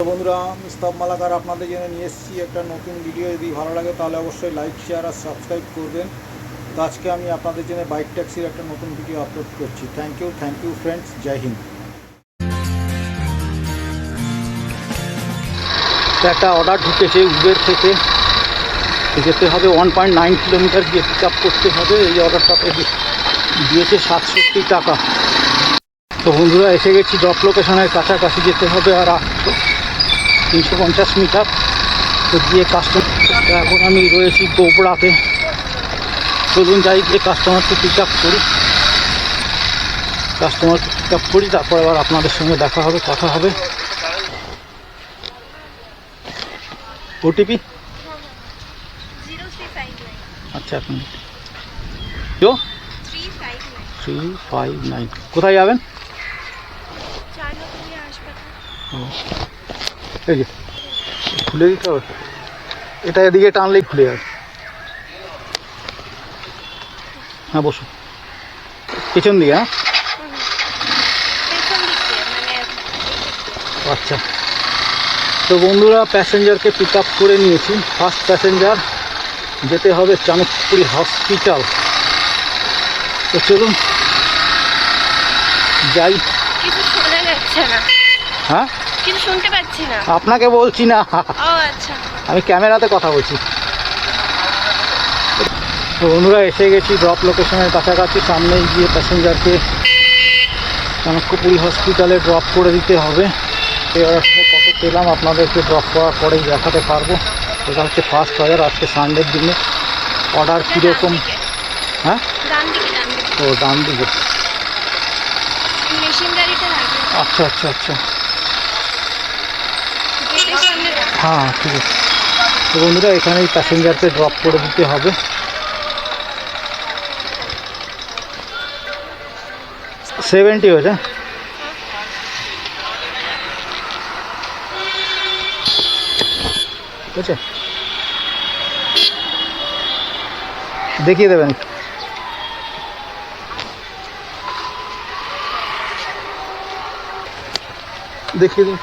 বন্ধুরা, মিস্তাব মালাকার আপনাদের জন্য নিয়ে এসেছি একটা নতুন ভিডিও। যদি ভালো লাগে তাহলে অবশ্যই লাইক, শেয়ার আর সাবস্ক্রাইব করবেন। তো আজকে আমি আপনাদের জন্য বাইক ট্যাক্সির একটা নতুন ভিডিও আপলোড করছি। থ্যাংক ইউ ফ্রেন্ডস, জয় হিন্দ। একটা অর্ডার ঢুকেছে উবের থেকে, যেতে হবে 1.9 কিলোমিটার গিয়ে পিক আপ করতে হবে। এই অর্ডারটাতে দিয়েছে 67 টাকা। তো বন্ধুরা, এসে গেছি ড্রপ লোকেশনের কাছাকাছি। যেতে হবে আর 350 মিটার। তো গিয়ে এখন আমি রয়েছি গোবড়াতে। চলুন যাই, গিয়ে কাস্টমারকে পিক আপ করি, তারপর আবার আপনাদের সঙ্গে দেখা হবে, কথা হবে। ওটিপি আচ্ছা, এখন 359। কোথায় যাবেন? এই যে খুলে দিতে হবে, এটা এদিকে টানলেই খুলে যাবে। হ্যাঁ, বসুন পেছন দিকে। হ্যাঁ, আচ্ছা। তো বন্ধুরা, প্যাসেঞ্জারকে পিক আপ করে নিয়েছি। ফার্স্ট প্যাসেঞ্জার, যেতে হবে চাণক্যপুরী হসপিটাল। তো চলুন যাই। কিছু শোনা যাচ্ছে না। হ্যাঁ, কিছু শুনতে পাচ্ছি না। আপনাকে বলছি না, ও আচ্ছা, আমি ক্যামেরাতে কথা বলছি। তো বন্ধুরা, এসে গেছি ড্রপ লোকেশনের কাছাকাছি। সামনেই গিয়ে প্যাসেঞ্জারকে চাণক্যপুরী হসপিটালে ড্রপ করে দিতে হবে। কত পেলাম আপনাদেরকে ড্রপ করার পরেই দেখাতে পারবো। এটা হচ্ছে ফার্স্ট বাজার, আজকে সানডের দিনে। অর্ডার কীরকম? হ্যাঁ, ও ডান দিকে। আচ্ছা আচ্ছা আচ্ছা, হ্যাঁ ঠিক আছে। তো বন্ধুরা, এখানেই প্যাসেঞ্জারকে ড্রপ করে দিতে হবে। $70 হয়েছে। ঠিক আছে, দেখিয়ে দেবেন। দেখিয়ে দিন।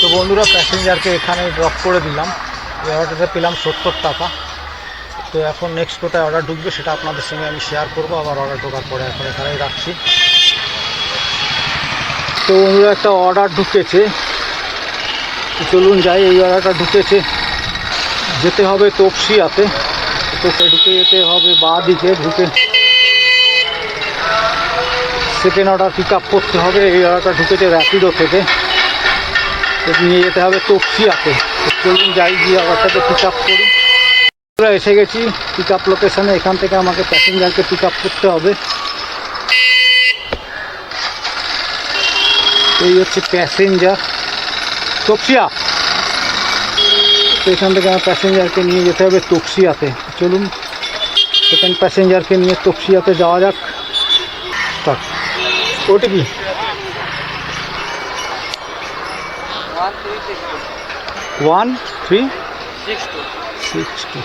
তো বন্ধুরা, প্যাসেঞ্জারকে এখানে ড্রপ করে দিলাম। এই অর্ডারটাতে পেলাম 70 টাকা। তো এখন নেক্সট কোথায় অর্ডার ঢুকবে সেটা আপনাদের সঙ্গে আমি শেয়ার করবো। আবার অর্ডার ঢোকার পরে এখন এখানেই রাখছি। তো বন্ধুরা, একটা অর্ডার ঢুকেছে, চলুন যাই। এই অর্ডারটা ঢুকেছে, যেতে হবে তপসিয়াতে। ঢুকে যেতে হবে বাঁ দিকে, ঢুকে সেকেন্ড অর্ডার পিক আপ করতে হবে। এই অর্ডারটা ঢুকেছে র্যাপিডো থেকে, নিয়ে যেতে হবে তপসিয়াতে। চলুন যাই, গিয়ে অর্ডারটাকে পিক আপ করি। আমরা এসে গেছি পিক আপ লোকেশানে। এখান থেকে আমাকে প্যাসেঞ্জারকে পিক আপ করতে হবে। এই হচ্ছে প্যাসেঞ্জার, তপসিয়া। তো এখান থেকে আমার প্যাসেঞ্জারকে নিয়ে যেতে হবে তপসিয়াতে। চলুন সেকেন্ড প্যাসেঞ্জারকে নিয়ে তপসিয়াতে যাওয়া যাক। ওটিপি 1362।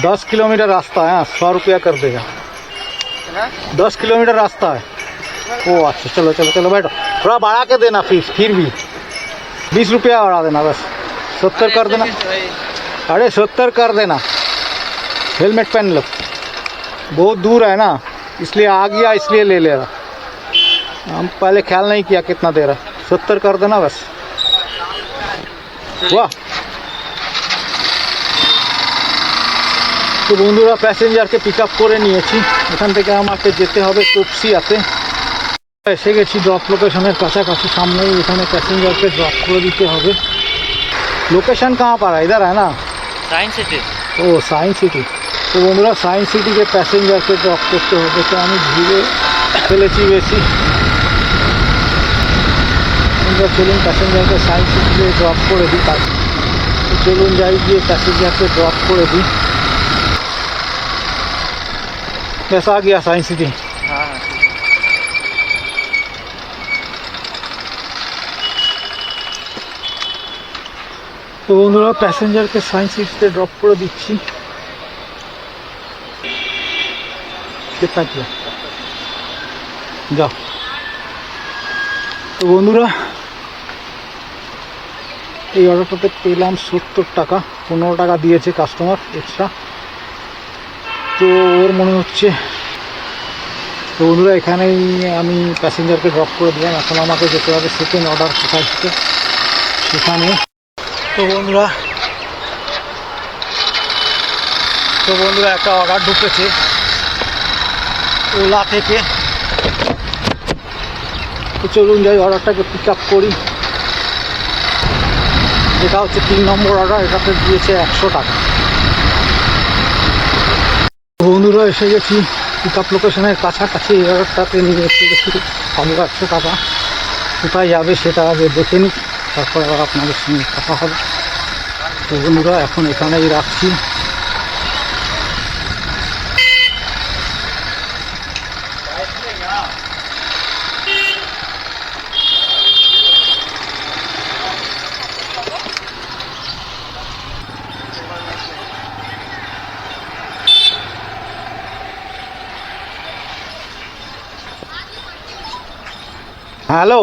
10 किलोमीटर रास्ता है। 100 रुपया कर देगा। 10 किलोमीटर रास्ता है। ओ अच्छा, चलो चलो चलो बैठो। थोड़ा बढ़ा के देना फीस, फिर भी 20 रुपया बढ़ा देना, बस 70 कर देना। अरे 70 कर देना। हेलमेट पहन लो, बहुत दूर है ना, इसलिए आ गया, इसलिए ले ले रहा। हम पहले ख्याल नहीं किया कितना दे रहा। 70 कर देना बस। वाह। তো বন্ধুরা, প্যাসেঞ্জারকে পিক আপ করে নিয়েছি। এখান থেকে আমাকে যেতে হবে তপসিয়াতে। এসে গেছি ড্রপ লোকেশনের কাছাকাছি। সামনেই এখানে প্যাসেঞ্জারকে ড্রপ করে দিতে হবে। লোকেশন কাহা পারা? ইধার है ना, সায়েন্স সিটি। ও সায়েন্স সিটি। তো বন্ধুরা, সায়েন্স সিটিকে প্যাসেঞ্জারকে ড্রপ করতে হবে। তো আমি ঘুরে ফেলেছি বেশি। চলুন প্যাসেঞ্জারকে সায়েন্স সিটিতে ড্রপ করে দিই। চলুন যাই, গিয়ে প্যাসেঞ্জারকে ড্রপ করে দিই। कैसा आ गया साइंस सिटी? हाँ। তো বন্ধুরা প্যাসেঞ্জারকে সায়েন্স সিটিতে ড্রপ করে দিচ্ছি। कितना किया যাও। তো বন্ধুরা এই অর্ডারটাতে পেলাম 70 টাকা, 15 টাকা দিয়েছে কাস্টমার এক্সট্রা। তো ওর মনে হচ্ছে, তো বন্ধুরা এখানেই আমি প্যাসেঞ্জারকে ড্রপ করে দিলাম। এখন আমাকে যেতে হবে সেকেন্ড অর্ডার কোথায় থেকে সেখানে। তো বন্ধুরা একটা অর্ডার ঢুকেছে ওলা থেকে। তো চলুন যাই অর্ডারটাকে পিক আপ করি। এটা হচ্ছে 3 নম্বর অর্ডার, এটাতে দিয়েছে 100 টাকা। বন্ধুরা এসে গেছি পিক আপ লোকেশনের কাছাকাছি। এই অর্ডারটাতে নিয়ে এসে গেছি 100 টাকা। কোথায় যাবে সেটা আগে দেখে নিই, তারপর আবার আপনাদের সঙ্গে কথা হবে। তো বন্ধুরা এখন এখানেই রাখছি। हेलो,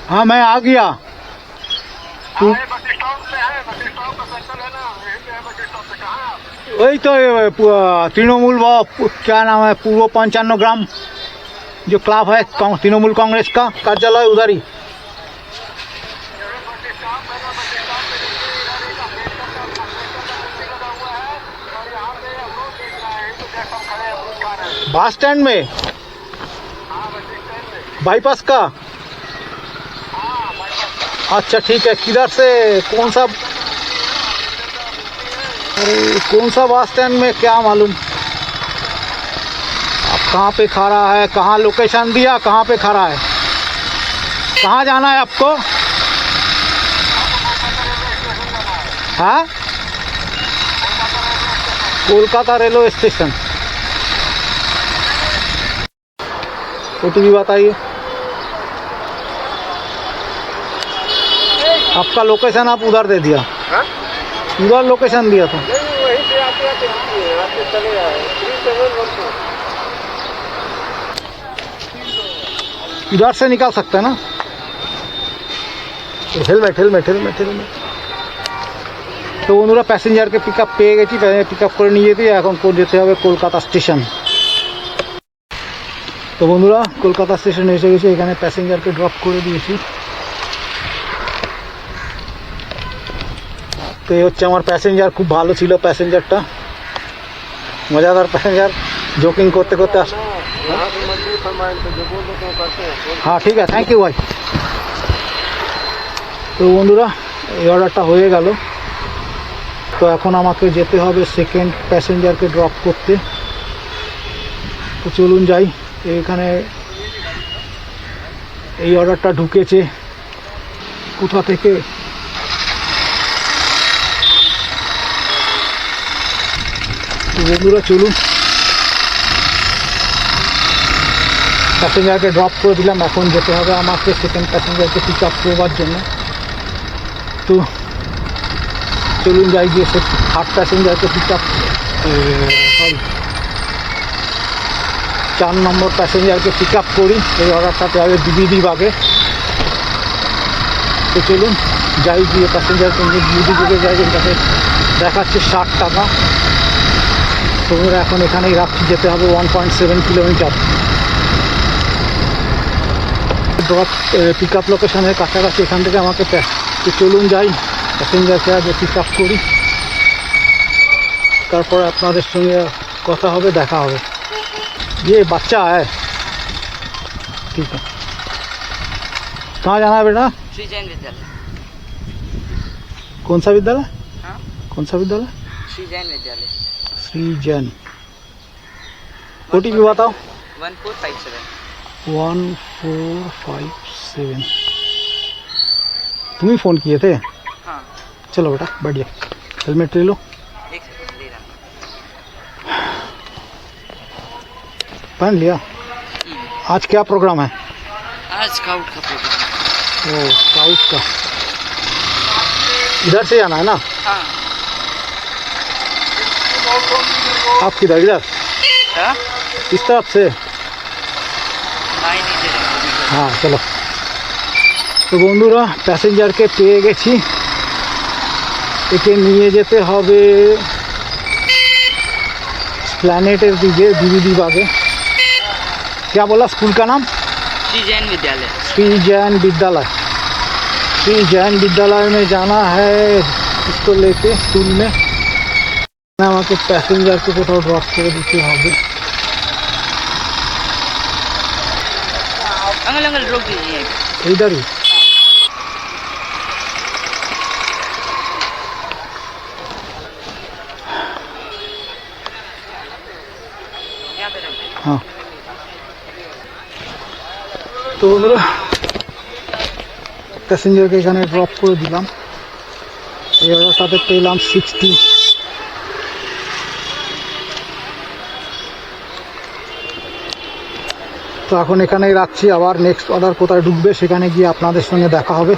हाँ मैं आ गया। तू वही तो तृणमूल क्या नाम है, पूर्व 55 ग्राम जो क्लब है तृणमूल कांग्रेस का कार्यालय उधर ही। बस स्टैंड में बाईपास का। अच्छा ठीक है, किधर से कौन सा, अरे कौन सा बस स्टैंड में क्या मालूम। आप कहाँ पे खड़ा है, कहाँ लोकेशन दिया, कहाँ पे खड़ा है, कहाँ जाना है आपको। हाँ कोलकाता रेलवे स्टेशन। OTP बताइए। आपका लोकेशन आप उधर दे दिया। हा? उधर लोकेशन दिया था। नहीं, वहीं पे आते चले आए। इधर से निकाल सकते हैं ना। Helmet helmet helmet helmet. तो বন্ধুরা প্যাসেঞ্জারকে পিক আপ পেয়ে গেছি, পিক আপ করে নিয়ে যেতে এখন যেতে হবে কলকাতা স্টেশন। তো বন্ধুরা কলকাতা স্টেশনে এসে গেছি, এখানে প্যাসেঞ্জারকে ড্রপ করে দিয়েছি। তো এই হচ্ছে আমার প্যাসেঞ্জার, খুব ভালো ছিল প্যাসেঞ্জারটা, মজাদার প্যাসেঞ্জার, জোকিং করতে করতে আস। হ্যাঁ ঠিক আছে, থ্যাংক ইউ ভাই। তো বন্ধুরা এই অর্ডারটা হয়ে গেল। তো এখন আমাকে যেতে হবে সেকেন্ড প্যাসেঞ্জারকে ড্রপ করতে। তো চলুন যাই। এখানে এই অর্ডারটা ঢুকেছে কোথা থেকে, বন্ধুরা চলুন। প্যাসেঞ্জারকে ড্রপ করে দিলাম, এখন যেতে হবে আমাকে সেকেন্ড প্যাসেঞ্জারকে পিক আপ করবার জন্য। তো চলুন যাই, গিয়ে সে থার্ড প্যাসেঞ্জারকে পিক আপ, সরি 4 নম্বর প্যাসেঞ্জারকে পিক আপ করি। এই অর্ডারটাতে আগে DVD বাগে। তো চলুন যাই, গিয়ে প্যাসেঞ্জারকে নিয়ে DVD বাগে যাই, যেটাতে দেখাচ্ছে 60 টাকা। তো এখন এখানেই রাখছি, যেতে হবে 1.7 কিলোমিটার। ড্রপ পিক আপ লোকেশনের কাছাকাছি, এখান থেকে আমাকে। তো চলুন যাই প্যাসেঞ্জারকে আগে পিক আপ করি, তারপরে আপনাদের সঙ্গে কথা হবে, দেখা হবে। ये बच्चा है, ठीक है। कहाँ जाना है बेटा? श्री जैन विद्यालय। कौन सा विद्यालय? हाँ? कौन सा विद्यालय? श्री जैन विद्यालय। श्री जैन। OTP बताओ। 1457। 1457। तुम ही फ़ोन किए थे? हाँ। चलो बेटा बैठ जाओ, हेलमेट ले लो। एक सेकंड ले रहा हूँ। पहन लिया। आज क्या प्रोग्राम है? आज स्काउट का प्रोग्राम। ओ स्काउट का। इधर से जाना है ना? हाँ आप किधर? इधर हाँ इस तरफ से? नहीं नीचे হ্যাঁ চলো। তো বন্ধুরা প্যাসেঞ্জারকে পেয়ে গেছি, একে নিয়ে যেতে হবে প্ল্যানেটের দিকে, বিবিধি बागे। क्या बोला स्कूल का नाम? श्री जैन विद्यालय। श्री जैन विद्यालय। श्री जैन विद्यालय में जाना है इसको लेके स्कूल में। আমাকে প্যাসেঞ্জারকে কোথাও ড্রপ করে দিতে হবে। अंकल अंकल रोक दीजिए। इधर ही यहाँ पे रोक दीजिए। हाँ। তো বন্ধুরা প্যাসেঞ্জারকে এখানে ড্রপ করে দিলাম, এবার তাতে পেলাম 60। তো এখন এখানেই রাখছি, আবার নেক্সট অর্ডার কোথায় ঢুকবে সেখানে গিয়ে আপনাদের সঙ্গে দেখা হবে।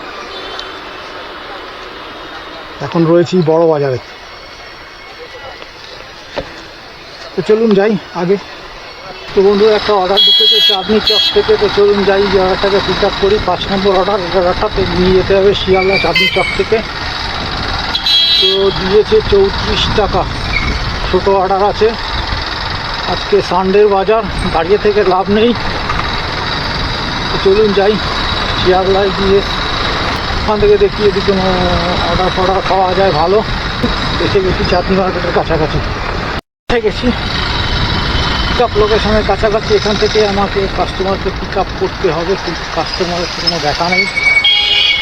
এখন রয়েছি বড় বাজারে, তো চলুন যাই আগে। তো বন্ধুরা একটা অর্ডার ঢুকেছে চাঁদনি চক থেকে, তো চলুন যাই যে অর্ডারটাকে পিক আপ করি। 5 নম্বর অর্ডার, অর্ডারটাতে নিয়ে যেতে হবে শিয়ালদা চাঁদনি চক থেকে। তো দিয়েছে 34 টাকা, ছোটো অর্ডার আছে। আজকে সানডের বাজার, দাঁড়িয়ে থেকে লাভ নেই। তো চলুন যাই শিয়ালদায় গিয়ে ওখান থেকে দেখি এদিকে অর্ডার ফর্ডার পাওয়া যায় ভালো। এসে গেছি চাঁদনি মার্কেটের কাছাকাছি, এসে গেছি পিক আপ লোকেশনের কাছাকাছি। এখান থেকে আমাকে কাস্টমারকে পিক আপ করতে হবে, কিন্তু কাস্টমারের কোনো দেখা নেই।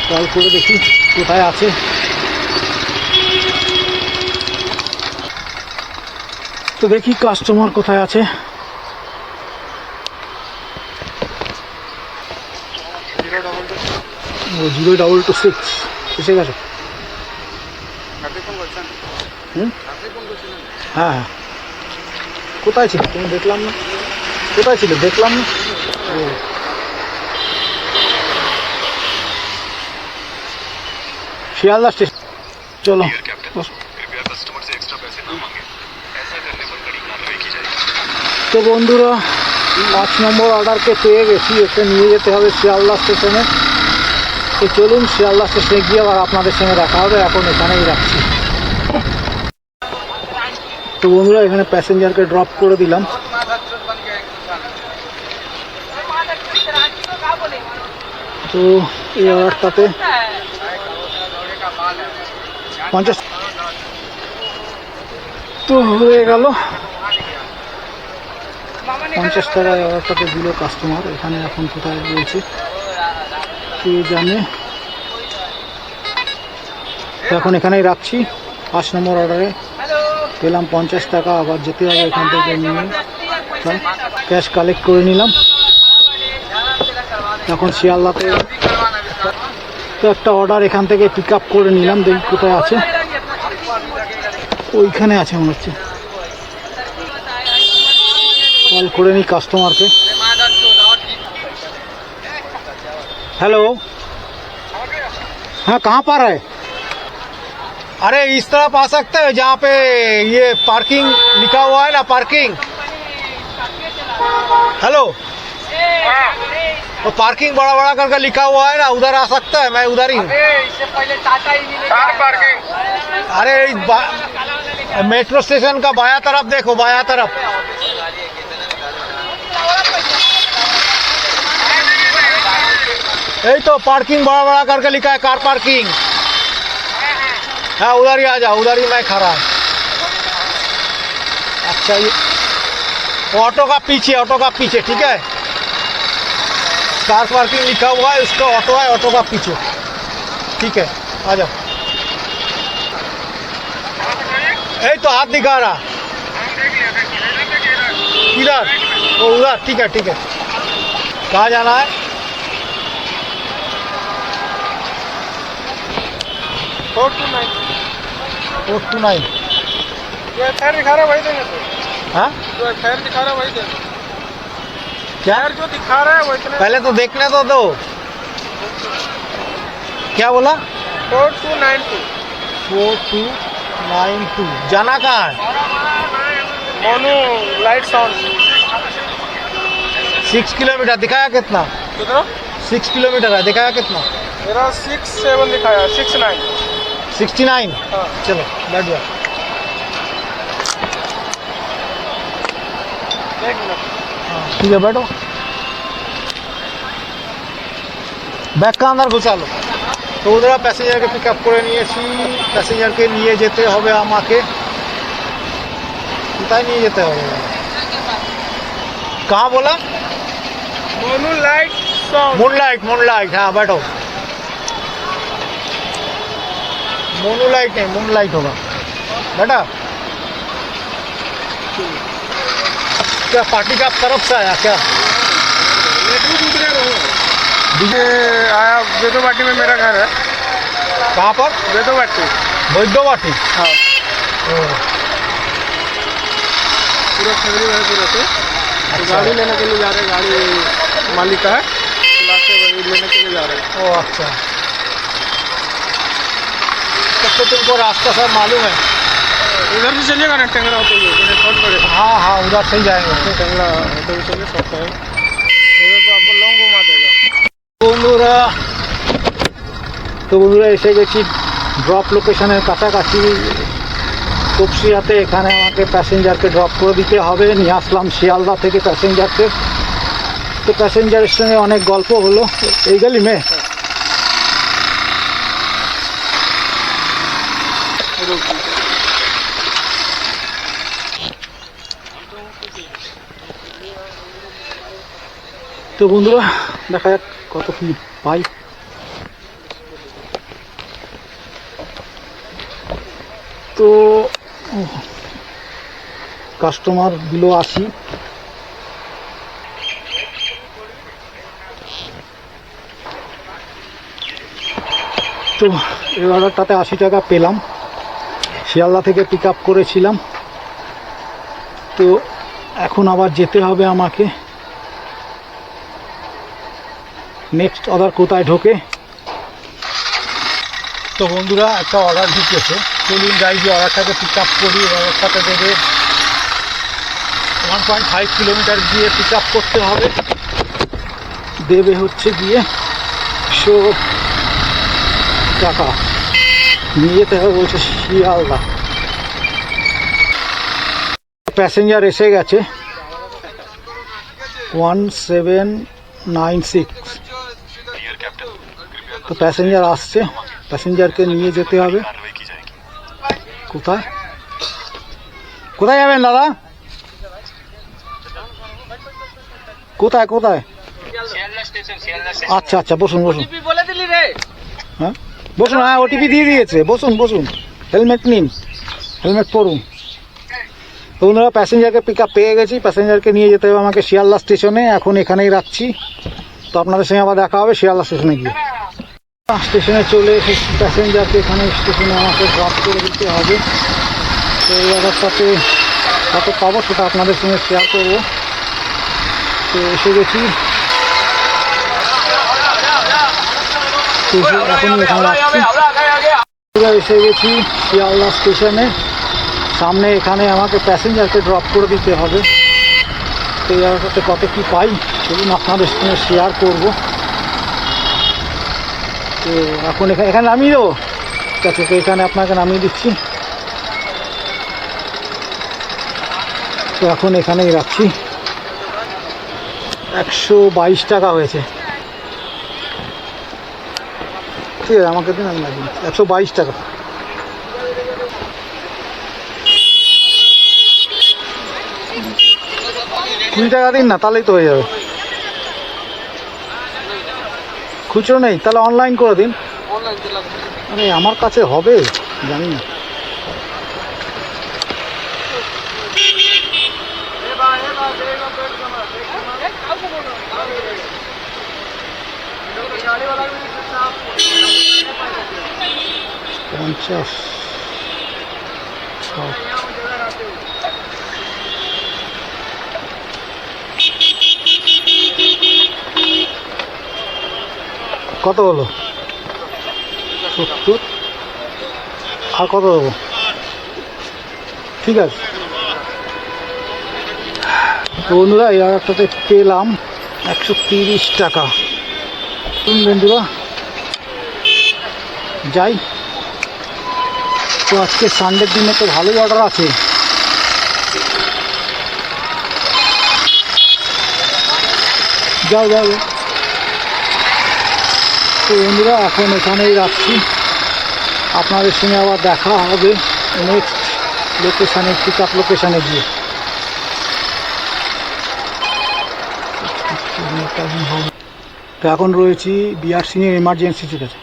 কল করে দেখি কোথায় আছে। তো দেখি কাস্টমার কোথায় আছে। ও 0226 এসে গেছে। হ্যাঁ হ্যাঁ, কোথায় ছিল তুমি? দেখলাম না। কোথায় ছিল? দেখলাম না। ও শিয়ালদা স্টেশন। চলো। তো বন্ধুরা 5 নম্বর অর্ডারকে পেয়ে গেছি, একে নিয়ে যেতে হবে শিয়ালদা স্টেশনে। তো চলুন শিয়ালদা স্টেশনে গিয়ে আবার আপনাদের সঙ্গে দেখা হবে। এখন এখানেই রাখছি। তো বন্ধুরা এখানে প্যাসেঞ্জারকে ড্রপ করে দিলাম। তো এই অর্ডারটাতে 50 তো হয়ে গেল। 50 টাকায় অর্ডারটাতে দিল কাস্টমার। এখানে এখন কোথায় রয়েছে কে জানে। তো এখন এখানেই রাখছি। 5 নম্বর অর্ডারে পেলাম 50 টাকা। আবার যেতে হবে এখান থেকে নিয়ে, ক্যাশ কালেক্ট করে নিলাম। এখন শিয়ালদাতে তো একটা অর্ডার এখান থেকে পিক আপ করে নিলাম। দেখি কোথায় আছে। ওইখানে আছে মনে হচ্ছে। कॉल करे नहीं कस्टमर के। हेलो, हाँ कहाँ पर है? अरे इस तरफ आ सकते हैं जहाँ पे ये पार्किंग लिखा हुआ है ना, पार्किंग। हेलो, वो पार्किंग बड़ा बड़ा करके लिखा हुआ है ना, उधर आ सकता है? मैं उधर ही हूँ। इससे पहले टाटा ही मिलेगा पार्किंग। अरे मेट्रो स्टेशन का बाया तरफ देखो, बाया तरफ। यही तो पार्किंग बड़ा बड़ा करके लिखा है, कार पार्किंग। हाँ उधर ही आ जाओ, उधर ही मैं खड़ा हूँ। अच्छा ये ऑटो का पीछे, ऑटो का पीछे, ठीक है। कार पार्किंग लिखा हुआ है, उसका ऑटो है, ऑटो का पीछे, ठीक है। आ जाओ। यही तो हाथ दिखा रहा। किधर? वो उधर, ठीक है ठीक है। कहाँ जाना है? 429। जो एफआईआर दिखा रहा है वही देंगे तो। हाँ जो एफआईआर दिखा रहा है वही देंगे। क्या? जो दिखा रहा है वो इतने। पहले तो देखने तो दो। क्या बोला? 4292। 4292। जाना कहाँ है? मोनू लाइट साउंड 6 किलोमीटर दिखाया कितना? कितना 6 किलोमीटर है, दिखाया कितना? मेरा 67 दिखाया 69 69। हाँ चलो बैठ जाओ। एक मिनट ठीक है बैठो। ব্যাগ কা আন্দার ঘুচালো। তো ওরা প্যাসেঞ্জারকে পিক আপ করে নিয়েছি। প্যাসেঞ্জারকে নিয়ে যেতে হবে আমাকে। কোথায় নিয়ে যেতে হবে? कहाँ बोला? मोनू लाइट साउंड मूनलाइट हाँ बैठो। मोनूलाइट नहीं मूनलाइट होगा बेटा। क्या पार्टी का तरफ से आया क्या? ये आया बेदोबाटी में मेरा घर है कहाँ पर? बेदोबाटी वैद्यवाटी। हाँ ओ, पूरा फैमिली है पूरा से तो गाड़ी लेने के लिए जा रहे हैं। गाड़ी मालिक का है तो लास्ट से वही लेने के लिए जा रहे हैं। ओ अच्छा। तब तो तुमको रास्ता सब मालूम है। उधर से चलिएगा ना टेंगरा होते हुए मैंने शॉर्ट पड़ेगा हाँ हाँ उधर से ही जाएंगे। टेंगरा होते हुए चलिए शॉर्ट पड़ेगा उधर तो आपको लॉन्ग घुमा देगा। বন্ধুরা এসে গেছি ড্রপ লোকেশনের কাছাকাছি। তপসিয়াতে এখানে আমাকে প্যাসেঞ্জারকে ড্রপ করে দিতে হবে। নিয়ে আসলাম শিয়ালদা থেকে প্যাসেঞ্জারকে। তো প্যাসেঞ্জারের সঙ্গে অনেক গল্প হলো। এই গেলি মে তো বন্ধুরা দেখা যাক কত কি পাই। তো কাস্টমার দিল 80। তো এই অর্ডারটাতে 80 টাকা পেলাম। শিয়ালদা থেকে পিক আপ করেছিলাম। তো এখন আবার যেতে হবে আমাকে। নেক্সট অর্ডার কোথায় ঢোকে? তো বন্ধুরা একটা অর্ডার ঢুকেছে। চলুন যাই যে অর্ডারটাকে পিক আপ করি। অর্ডারটাতে দেবে 1.5 কিলোমিটার গিয়ে পিক আপ করতে হবে। দেবে হচ্ছে গিয়ে 100 টাকা। নিয়ে যেতে হবে বলছে শিয়ালদা। প্যাসেঞ্জার এসে গেছে 1796। তো প্যাসেঞ্জার আসছে। প্যাসেঞ্জারকে নিয়ে যেতে হবে। কোথায় কোথায় যাবেন দাদা? কোথায় কোথায়? আচ্ছা আচ্ছা বসুন বসুন। বলে দিলি রে হ্যাঁ বসুন। হ্যাঁ ওটিপি দিয়ে দিয়েছে। বসুন বসুন। হেলমেট নিন, হেলমেট পরুন। তো ওনারা প্যাসেঞ্জারকে পিক আপ পেয়ে গেছি। প্যাসেঞ্জারকে নিয়ে যেতে হবে আমাকে শিয়ালদা স্টেশনে। এখন এখানেই রাখছি। তো আপনাদের সঙ্গে আবার দেখা হবে শিয়ালদা স্টেশনে গিয়ে। স্টেশনে চলে এসেছি। প্যাসেঞ্জারকে এখানে স্টেশনে আমাকে ড্রপ করে দিতে হবে। তো এই অর্ডারটাতে কত পাবো সেটা আপনাদের সঙ্গে শেয়ার করবো। তো এসে গেছি। এখনই এখানে রাখছি। এসে গেছি শিয়ালদা স্টেশনে। সামনে এখানে আমাকে প্যাসেঞ্জারকে ড্রপ করে দিতে হবে। তো এই অর্ডারটাতে কত কী পাই সেদিন আপনাদের সঙ্গে শেয়ার করবো। তো এখন এখানে নামিয়ে দেবো। ঠিক আছে তো এখানে আপনাকে নামিয়ে দিচ্ছি। তো এখন এখানেই রাখছি। 122 টাকা হয়েছে। ঠিক আছে আমাকে দিন, আমি দিন 122 টাকা। কুড়ি টাকা দিন না, তাহলেই তো হয়ে যাবে। খুচরো নেই, তাহলে অনলাইন করে দিন। আরে আমার কাছে হবে জানি না। পঞ্চাশ কত হলো? 70 আর কত দেবো? ঠিক আছে। তো বন্ধুরা এই অর্ডারটাতে পেলাম 130 টাকা। বন্ধুরা যাই। তো আজকে সানডের দিনে তো ভালোই অর্ডার আছে। যাও যাও। তো বন্ধুরা এখন এখানেই রাখছি, আপনাদের সঙ্গে আবার দেখা হবে নেক্সট লোকেশানে, পিক আপ লোকেশানে গিয়ে। তো এখন রয়েছি বিআর সিংয়ের এমার্জেন্সি কাছে।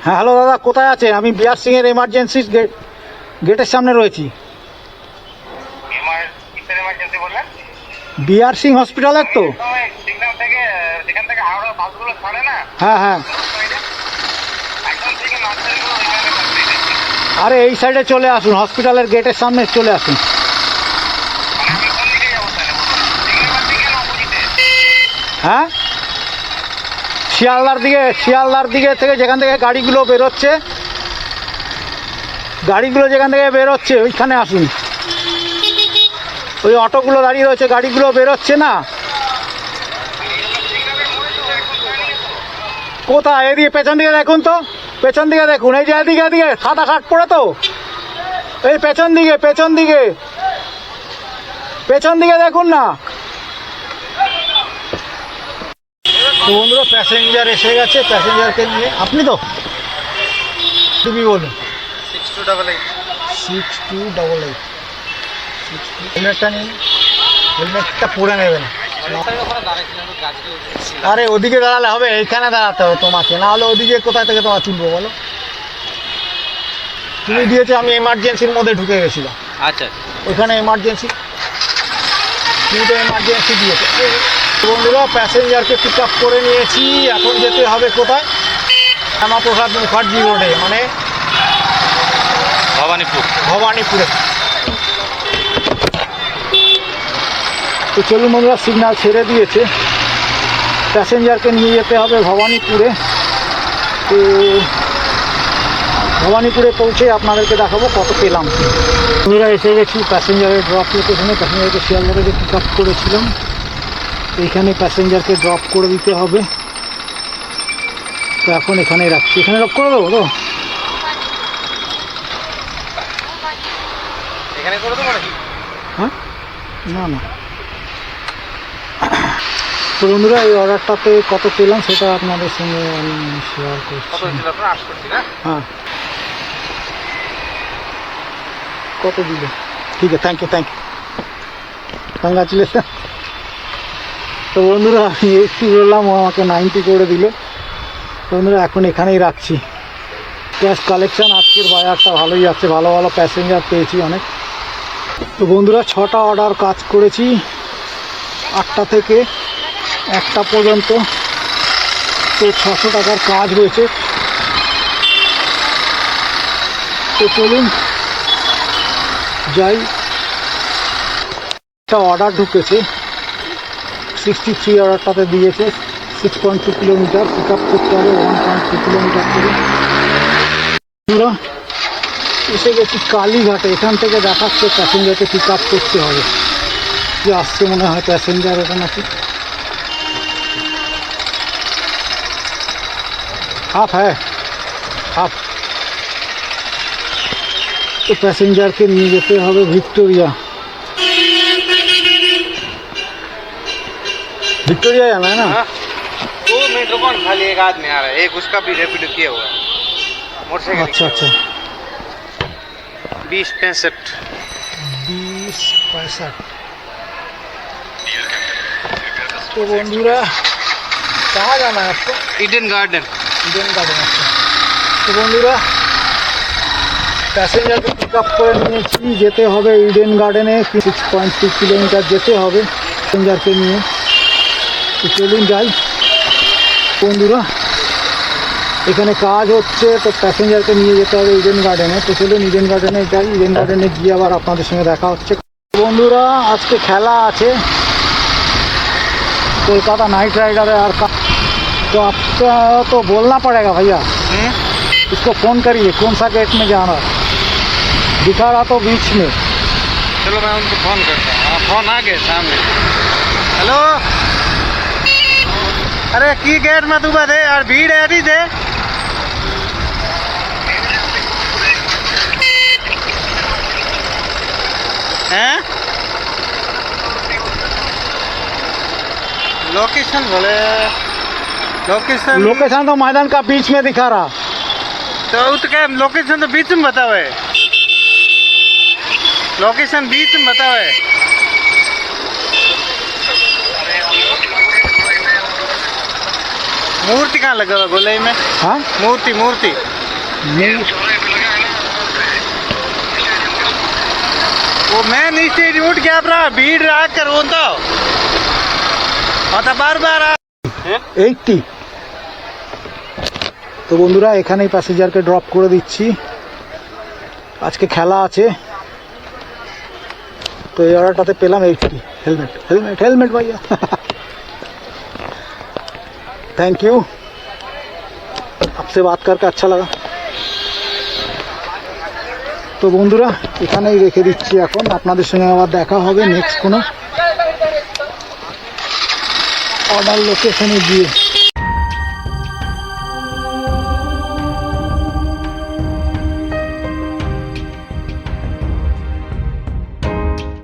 হ্যাঁ হ্যালো দাদা, কোথায় আছেন? আমি বিআর সিংয়ের এমার্জেন্সি গেটের সামনে রয়েছি। বিআর সিং হসপিটালের তো? হ্যাঁ হ্যাঁ। আরে এই সাইডে চলে আসুন, হসপিটালের গেটের সামনে চলে আসুন। হ্যাঁ, শিয়ালদার দিকে থেকে যেখান থেকে গাড়িগুলো বেরোচ্ছে, যেখান থেকে বেরোচ্ছে ওইখানে আসুন। ওই অটোগুলো দাঁড়িয়ে রয়েছে, গাড়িগুলো বেরোচ্ছে না? কোথায়? এদিকে পেছন দিকে দেখুন তো, পেছন দিকে দেখুন। এই যে এদিকে সাদা শার্ট পরে তো, এই পেছন দিকে দেখুন না। তো বন্ধুরা প্যাসেঞ্জার এসে গেছে, প্যাসেঞ্জারকে নিয়ে। আপনি তো তুমি বলুন 6288। হেলমেটটা নিন, হেলমেটটা পরে নেবেন। আরে ওদিকে দাঁড়ালে হবে, এইখানে দাঁড়াতে হবে তোমাকে, না হলে ওদিকে কোথায় থেকে তোমার তুলবো বলো? তুমি দিয়েছো, আমি এমার্জেন্সির মধ্যে ঢুকে গেছিলাম। আচ্ছা, ওইখানে এমার্জেন্সি, তুমি তো এমার্জেন্সি দিয়েছো। বন্ধুরা প্যাসেঞ্জারকে পিক আপ করে নিয়েছি, এখন যেতে হবে কোথায়? শ্যামাপ্রসাদ মুখার্জি রোডে, মানে ভবানীপুরে। তো চলুন বন্ধুরা, সিগন্যাল ছেড়ে দিয়েছে, প্যাসেঞ্জারকে নিয়ে যেতে হবে ভবানীপুরে। তো ভবানীপুরে পৌঁছে আপনাদেরকে দেখাবো কত পেলাম। বন্ধুরা এসে গেছি প্যাসেঞ্জারের ড্রপ লোকেশনে। প্যাসেঞ্জারকে শিয়ালদারে যে পিক আপ করেছিলাম, এইখানে প্যাসেঞ্জারকে ড্রপ করে দিতে হবে। তো এখন এখানেই রাখছি, এখানে ড্রপ করে দেবো তো? এখানে করে দেবো নাকি? হ্যাঁ, না। তো বন্ধুরা এই অর্ডারটাতে কত পেলাম সেটা আপনাদের সঙ্গে আমি শেয়ার করছি। হ্যাঁ, কত দিল? ঠিক আছে, থ্যাংক ইউ। কংগ্রাচুলেশন। তো বন্ধুরা আমি একটু বললাম, ও আমাকে 90 করে দিল। বন্ধুরা এখন এখানেই রাখছি। ক্যাশ কালেকশন আজকের বাজারটা ভালোই যাচ্ছে, ভালো প্যাসেঞ্জার পেয়েছি অনেক। তো বন্ধুরা 6টা অর্ডার কাজ করেছি, 8টা থেকে 1টা পর্যন্ত। তো 600 টাকার কাজ হয়েছে। তো চলুন যাই। একটা অর্ডার ঢুকেছে 63, অর্ডারটাতে দিয়েছে 6.2 কিলোমিটার, পিক আপ করতে হবে 1.2 কিলোমিটার করে। পুরো এসে গেছি কালীঘাটে, এখান থেকে দেখাচ্ছে প্যাসেঞ্জারকে পিক আপ করতে হবে। যে আসছে মনে হয় প্যাসেঞ্জার, এটা নাকি হাফ। তো প্যাসেঞ্জারকে নিয়ে যেতে হবে ভিক্টোরিয়া जाना है ना। 2 मिनट रुको, खाली एक आदमी आ रहा है, एक उसका भी रैपिडो किया हुआ है, मोटरसाइकिल। अच्छा 2065। तो बंधुरा कहाँ जाना है आपको? Eden garden. अच्छा। तो बंधुरा প্যাসেঞ্জারকে পিক আপ করে নিয়েছি, যেতে হবে ইডেন গার্ডেনে। 6.2 কিলোমিটার যেতে হবে প্যাসেঞ্জারকে নিয়ে। তো চলুন যাই বন্ধুরা, এখানে কাজ হচ্ছে, তো প্যাসেঞ্জারকে নিয়ে যেতে হবে ইডেন গার্ডেনে। তো চলুন ইডেন গার্ডেনে যাই, ইডেন গার্ডেনে গিয়ে আবার আপনাদের সঙ্গে দেখা হচ্ছে। বন্ধুরা আজকে খেলা আছে কলকাতা नाइट राइडर है। और तो आपका तो बोलना पड़ेगा भैया, इसको फ़ोन करिए कौन सा गेट में जाना है। दिखा रहा तो बीच में। चलो मैं उनको फोन करता हूँ। हाँ फोन आ गए सामने। हेलो अरे की गेट में तू बधे यार भीड़ है नहीं थे हैं लोकेशन बोले लोकेशन लोकेशन तो मैदान का बीच में दिखा रहा। तो क्या लोकेशन तो बीच में बताओ है लोकेशन बीच में बताओ है मूर्ति कहाँ लगा हुआ गोलाई में हाँ मूर्ति मूर्ति वो मैं नीचे उठ गया रहा भीड़ रहा कर वो तो बार बार 80। তো বন্ধুরা এখানেই প্যাসেঞ্জারকে ড্রপ করে দিচ্ছি। আজকে খেলা আছে তো এই অর্ডারটাতে পেলাম 80। হেলমেট হেলমেট হেলমেট ভাইয়া থ্যাংক ইউ आपसे बात करके अच्छा लगा। তো বন্ধুরা এখানেই রেখে দিচ্ছি এখন আপনাদের সঙ্গে আবার দেখা হবে নেক্সট কোনো অর্ডার লোকেশনে গিয়ে।